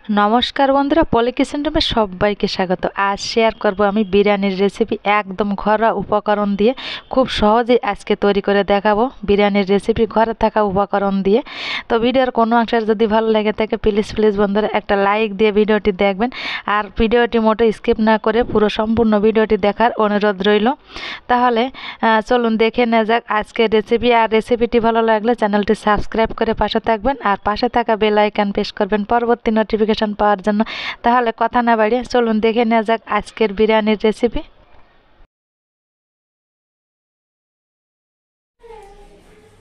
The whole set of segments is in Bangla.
নমস্কার বন্ধুরা, পলি কিচেন রুমে সবাইকে স্বাগত। আজ শেয়ার করব আমি বিরিয়ানির রেসিপি একদম ঘরোয়া উপকরণ দিয়ে খুব সহজেই আজকে তৈরি করে দেখাবো। বিরিয়ানির রেসিপি ঘরে থাকা উপকরণ দিয়ে। তো ভিডিওর কোনো অংশের যদি ভালো লেগে থাকে প্লিজ বন্ধুরা একটা লাইক দিয়ে ভিডিওটি দেখবেন, আর ভিডিওটি মোটে স্কিপ না করে পুরো সম্পূর্ণ ভিডিওটি দেখার অনুরোধ রইল। তাহলে চলুন দেখে নেওয়া যাক আজকের রেসিপি। আর রেসিপিটি ভালো লাগলে চ্যানেলটি সাবস্ক্রাইব করে পাশে থাকবেন, আর পাশে থাকা বেল আইকন প্রেস করবেন পরবর্তী নোটিফিকেশন পাওয়ার জন্য। তাহলে কথা না বাড়িয়ে চলুন দেখে নেওয়া যাক আজকের বিরিয়ানির রেসিপি।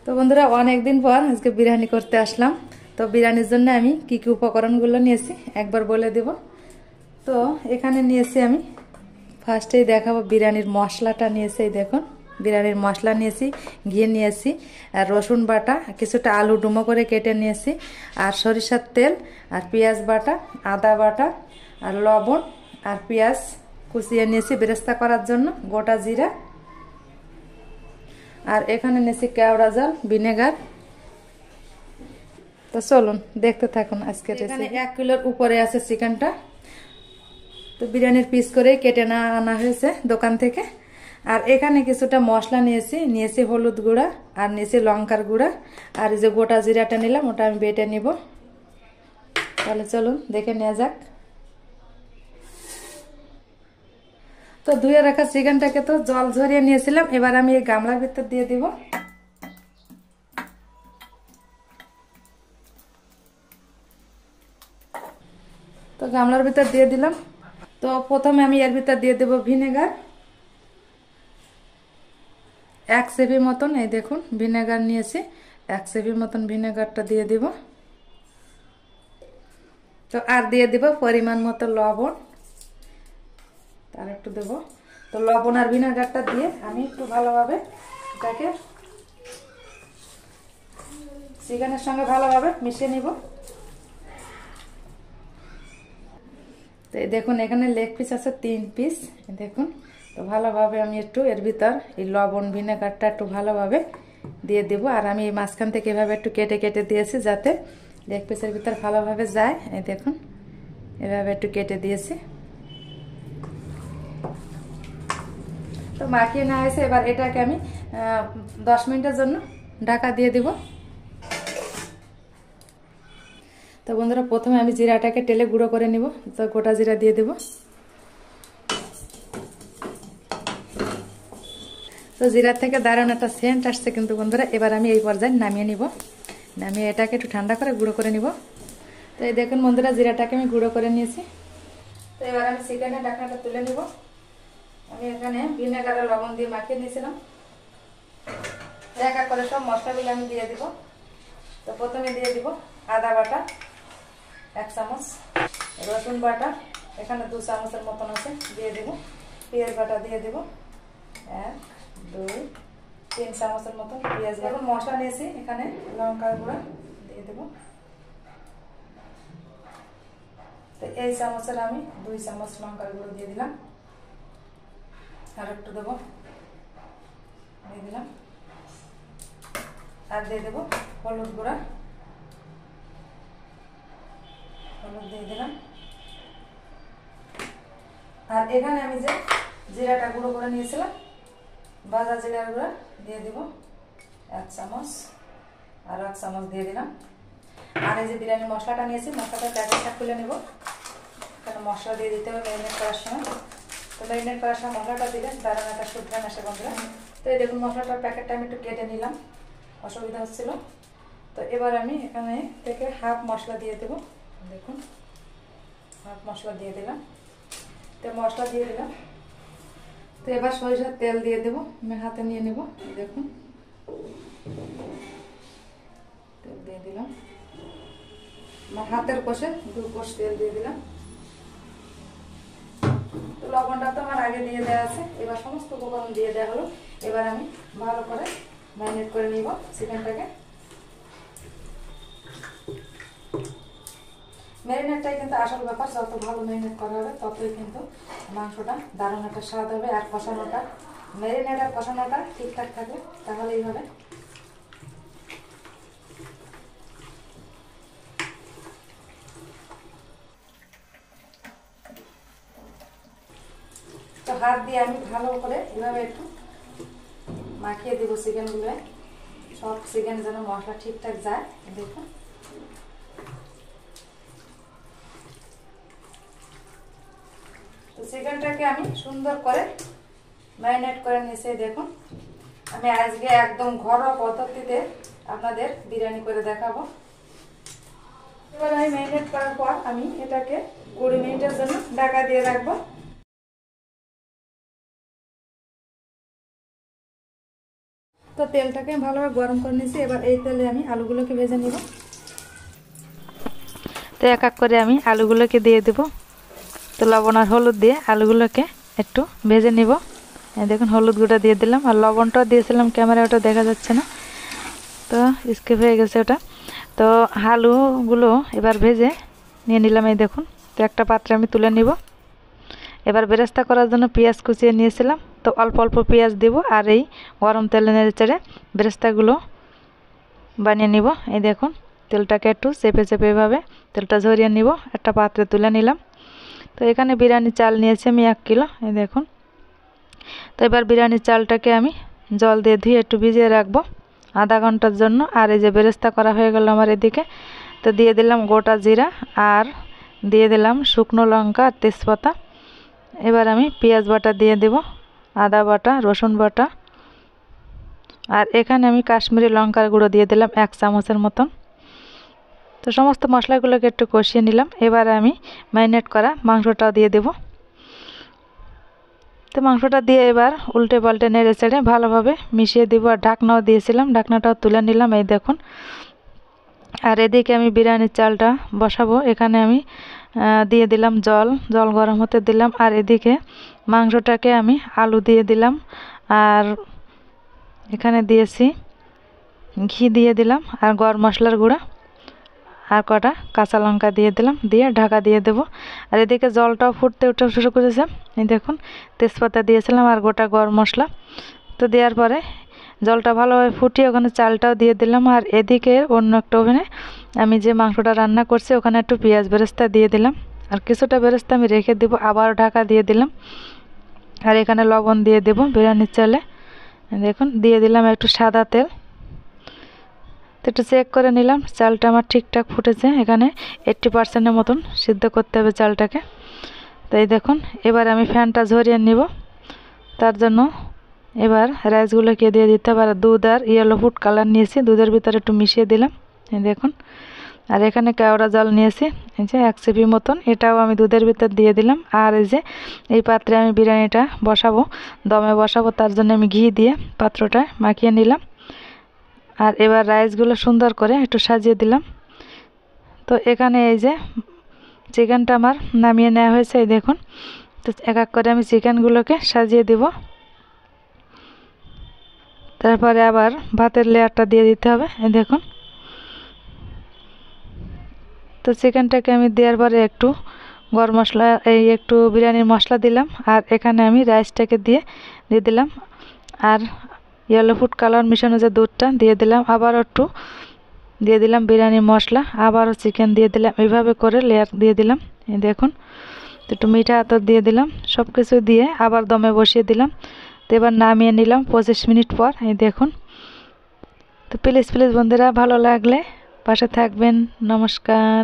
তো বন্ধুরা, অনেক দিন পর আজকে বিরিয়ানি করতে আসলাম। তো বিরিয়ানির জন্য আমি কি কি উপকরণগুলো নিয়েছি একবার বলে দেব। তো এখানে নিয়েছি আমি ফার্স্টেই দেখাবো বিরিয়ানির মশলাটা নিয়েছি। এই দেখুন, বিরিয়ানির মশলা নিয়েছি, ঘি নিয়েছি, আর রসুন বাটা, কিছুটা আলু ডুমো করে কেটে নিয়েছি, আর সরিষার তেল, আর পেঁয়াজ বাটা, আদা বাটা, আর লবণ, আর পেঁয়াজ কুচিয়ে নিয়েছি বেরেস্তা করার জন্য, গোটা জিরা, আর এখানে নিয়েছি কেওড়া জল, ভিনেগার। তো চলুন দেখতে থাকুন আজকে। এখানে 1 কিলোর উপরে আছে চিকেনটা। তো বিরিয়ানির পিস করে কেটে না আনা হয়েছে দোকান থেকে। আর এখানে কিছুটা মশলা নিয়েছি হলুদ গুঁড়া, আর নিয়েছি লঙ্কার গুঁড়া, আর এই যে গোটা জিরাটা নিলাম ওটা আমি বেটে নিব। তাহলে চলুন দেখে নেওয়া যাক। তো ধুয়ে রাখা চিকেনটাকে তো জল ঝরিয়ে নিয়েছিলাম, এবার আমি এই গামলার ভিতর দিয়ে দিব। তো গামলার ভিতর দিয়ে দিলাম। তো প্রথমে আমি এর ভিতর দিয়ে দেব ভিনেগার 1 সেভি মতন। এই দেখুন ভিনেগার নিয়েছি, 1 সেভি মতন ভিনেগারটা দিয়ে দিব। তো আর দিয়ে দিব পরিমাণ মতো লবণ, তার একটু দেব। তো লবণ আর ভিনেগারটা দিয়ে আমি একটু ভালোভাবে এটাকে চিকেনের সঙ্গে ভালোভাবে মিশিয়ে নিব। তো এই দেখুন এখানে লেগ পিস আছে 3 পিস, দেখুন। তো ভালোভাবে আমি একটু এর ভিতর এই লবণ ভিনেগারটা একটু ভালোভাবে দিয়ে দেব। আর আমি এই মাঝখান থেকে এভাবে একটু কেটে কেটে দিয়েছি যাতে লেগ পিসের ভিতর ভালোভাবে যায়। এই দেখুন এভাবে একটু কেটে দিয়েছি। তো মাখিয়ে না হয়েছে, এবার এটাকে আমি 10 মিনিটের জন্য ঢাকা দিয়ে দিব। তো বন্ধুরা, প্রথমে আমি জিরাটাকে তেলে গুঁড়ো করে নিব। তো গোটা জিরা দিয়ে দেব। তো জিরার থেকে দারুণ একটা সেন্ট আসছে কিন্তু বন্ধুরা। এবার আমি এই পর্যায়ে নামিয়ে নিব। নামিয়ে এটাকে একটু ঠান্ডা করে গুঁড়ো করে নিব। তো এই দেখুন বন্ধুরা, জিরাটাকে আমি গুঁড়ো করে নিয়েছি। তো এবার আমি চিকেনের ঢাকনাটা তুলে নিব। আমি এখানে ভিনেগার আর লবণ দিয়ে মাখিয়ে নিয়েছিলাম। এক এক করে সব মশলাগুলো আমি দিয়ে দিব। তো প্রথমে দিয়ে দিব আদা বাটা 1 চামচ, রসুন বাটা এখানে 2 চামচের মতন আছে দিয়ে দেব, পেঁয়াজ বাটা দিয়ে দেব 1 2 3 চামচের মতন পেঁয়াজ। এখন মশলা নিয়েছি, এখানে লঙ্কার গুঁড়া দিয়ে দেব। তো এই চামচের আমি 2 চামচ লঙ্কার গুঁড়ো দিয়ে দিলাম, আর একটু দেবো, দিয়ে দিলাম। আর দিয়ে দেবো হলুদ গুঁড়া, হলুদ দিয়ে দিলাম। আর এখানে আমি যে জিরাটা গুঁড়ো করে নিয়েছিলাম, ভাজা জিরার গুঁড়া দিয়ে দিব 1 চামচ, আর 1 চামচ দিয়ে দিলাম। আর এই যে বিরিয়ানি মশলাটা নিয়েছি, মশলাটা প্যাকেটটা খুলে নেব। কারণ মশলা দিয়ে দিতে হবে ম্যারিনেট করার সময়। তো ম্যারিনেট করার সময় মশলাটা দিলে দারুণ একটা সুঘ্রাণ আসে বন্ধুরা। তো এই দেখুন মশলাটার প্যাকেটটা আমি একটু কেটে নিলাম, অসুবিধা হচ্ছিল। তো এবার আমি এখানে থেকে হাফ মশলা দিয়ে দেবো। দেখুন হাফ মশলা দিয়ে দিলাম। তো মশলা দিয়ে দিলাম। তো এবার সরিষার তেল দিয়ে দেবো, আমি হাতে নিয়ে নেব। দেখুন তেল দিয়ে দিলাম, আমার হাতের কষে 2 কোষ তেল দিয়ে দিলাম। তো লবণটা তো আমার আগে দিয়ে দেওয়া আছে, এবার সমস্ত উপকরণ দিয়ে দেওয়া হলো। এবার আমি ভালো করে ম্যারিনেট করে নিব চিকেনটাকে। ম্যারিনেটটাই কিন্তু আসল ব্যাপার, যত ভালো ম্যারিনেট করা হবে ততই কিন্তু মাংসটা দারুণ একটা স্বাদ হবে। আর কষানোটা, ম্যারিনেট আর কষানোটা ঠিকঠাক থাকবে তাহলেই হবে। তো হাত দিয়ে আমি ভালো করে এভাবে একটু মাখিয়ে দেবো চিকেনগুলো, সব চিকেন যেন মশলা ঠিকঠাক যায়। দেখুন তো চিকেনটাকে আমি সুন্দর করে ম্যারিনেট করে নিয়েছি। দেখুন আমি আজকে একদম ঘরোয়া পদ্ধতিতে আপনাদের বিরিয়ানি করে দেখাবো। এবার আমি ম্যারিনেট করার পর আমি এটাকে 20 মিনিটের জন্য ঢাকা দিয়ে রাখবো। তো তেলটাকে ভালোভাবে গরম করে নিয়েছি। এবার এই তেলে আমি আলুগুলোকে ভেজে নিব। তো এক এক করে আমি আলুগুলোকে দিয়ে দেব। তো লবণ আর হলুদ দিয়ে আলুগুলোকে একটু ভেজে নিব। দেখুন হলুদ গুঁড়া দিয়ে দিলাম, আর লবণটা দিয়েছিলাম ক্যামেরায় ওটা দেখা যাচ্ছে না, তো স্কিপ হয়ে গেছে ওটা। তো আলুগুলো এবার ভেজে নিয়ে নিলাম। এই দেখুন, তো একটা পাত্রে আমি তুলে নিব। এবার বেরেস্তা করার জন্য পেঁয়াজ কুচিয়ে নিয়েছিলাম, তো অল্প অল্প পেঁয়াজ দিব আর এই গরম তেলে নেড়ে চেড়ে বেরেস্তাগুলো বানিয়ে নিব। এই দেখুন তেলটাকে একটু চেপে চেপে এভাবে তেলটা ঝরিয়ে নিব, একটা পাত্রে তুলে নিলাম। তো এখানে বিরিয়ানি চাল নিয়েছি আমি 1 কিলো। এই দেখুন, তো এবার বিরিয়ানির চালটাকে আমি জল দিয়ে ধুয়ে একটু ভিজিয়ে রাখবো আধা ঘন্টার জন্য। আর এই যে বেরেস্তা করা হয়ে গেল আমার এদিকে, তো দিয়ে দিলাম গোটা জিরা আর দিয়ে দিলাম শুকনো লঙ্কা আর তেজপাতা। এবার আমি পেঁয়াজ বাটা দিয়ে দেব, আদা বাটা, রসুন বাটা, আর এখানে আমি কাশ্মীরি লঙ্কার গুঁড়ো দিয়ে দিলাম 1 চামচের মতন। তো সমস্ত মশলাগুলোকে একটু কষিয়ে নিলাম। এবার আমি ম্যারিনেট করা মাংসটাও দিয়ে দেব। তো মাংসটা দিয়ে এবার উল্টে পাল্টে নেড়ে চেড়ে ভালোভাবে মিশিয়ে দিব। আর ঢাকনাও দিয়েছিলাম, ঢাকনাটাও তুলে নিলাম। এই দেখুন, আর এদিকে আমি বিরিয়ানির চালটা বসাবো। এখানে আমি দিয়ে দিলাম জল গরম হতে দিলাম। আর এদিকে মাংসটাকে আমি আলু দিয়ে দিলাম, আর এখানে দিয়েছি ঘি দিয়ে দিলাম, আর গরম মশলার গুঁড়া আর কটা কাঁচা লঙ্কা দিয়ে দিলাম, দিয়ে ঢাকা দিয়ে দেব। আর এদিকে জলটাও ফুটতে উঠতে শুরু করেছে। এই দেখুন তেজপাতা দিয়েছিলাম আর গোটা গরম মশলা। তো দেওয়ার পরে জলটা ভালোভাবে ফুটিয়ে ওখানে চালটাও দিয়ে দিলাম। আর এদিকে অন্য একটা ওভেনে আমি যে মাংসটা রান্না করছি ওখানে একটু পেঁয়াজ বেরেস্তা দিয়ে দিলাম, আর কিছুটা বেরেস্তা আমি রেখে দেবো, আবার ঢাকা দিয়ে দিলাম। আর এখানে লবণ দিয়ে দেব বিরিয়ানির চালে। দেখুন দিয়ে দিলাম একটু সাদা তেল। তো একটু চেক করে নিলাম চালটা আমার ঠিকঠাক ফুটেছে। এখানে 80% মতন সিদ্ধ করতে হবে চালটাকে। তো এই দেখুন, এবার আমি ফ্যানটা ঝরিয়ে নিব। তার জন্য এবার রাইসগুলোকে দিয়ে দিতে হবে। আর দুধ আর ইয়েলো ফুড কালার নিয়েছি, দুধের ভিতরে একটু মিশিয়ে দিলাম। এই দেখুন, আর এখানে কেওড়া জল নিয়েছি এই যে 1 চিপি মতন, এটাও আমি দুধের ভিতর দিয়ে দিলাম। আর এই যে এই পাত্রে আমি বিরিয়ানিটা বসাবো, দমে বসাবো, তার জন্য আমি ঘি দিয়ে পাত্রটা মাখিয়ে নিলাম। আর এবার রাইসগুলো সুন্দর করে একটু সাজিয়ে দিলাম। তো এখানে এই যে চিকেনটা আমার নামিয়ে নেওয়া হয়েছে। এই দেখুন, তো এক এক করে আমি চিকেনগুলোকে সাজিয়ে দিব। তারপরে আবার ভাতের লেয়ারটা দিয়ে দিতে হবে। এই দেখুন, তো চিকেনটাকে আমি দেওয়ার পরে একটু গরম মশলা একটু বিরিয়ানির মশলা দিলাম। আর এখানে আমি রাইসটাকে দিয়ে দিলাম, আর ইয়েলো ফুড কালার মিশানো যে দুধটা দিয়ে দিলাম। আবার একটু দিয়ে দিলাম বিরিয়ানির মশলা, আবারও চিকেন দিয়ে দিলাম। এইভাবে করে লেয়ার দিয়ে দিলাম। এই দেখুন, একটু মিঠা আতর দিয়ে দিলাম, সব কিছু দিয়ে আবার দমে বসিয়ে দিলাম। তো এবার নামিয়ে নিলাম 25 মিনিট পর। এই দেখুন, তো প্লিজ বন্ধুরা ভালো লাগলে পাশে থাকবেন। নমস্কার।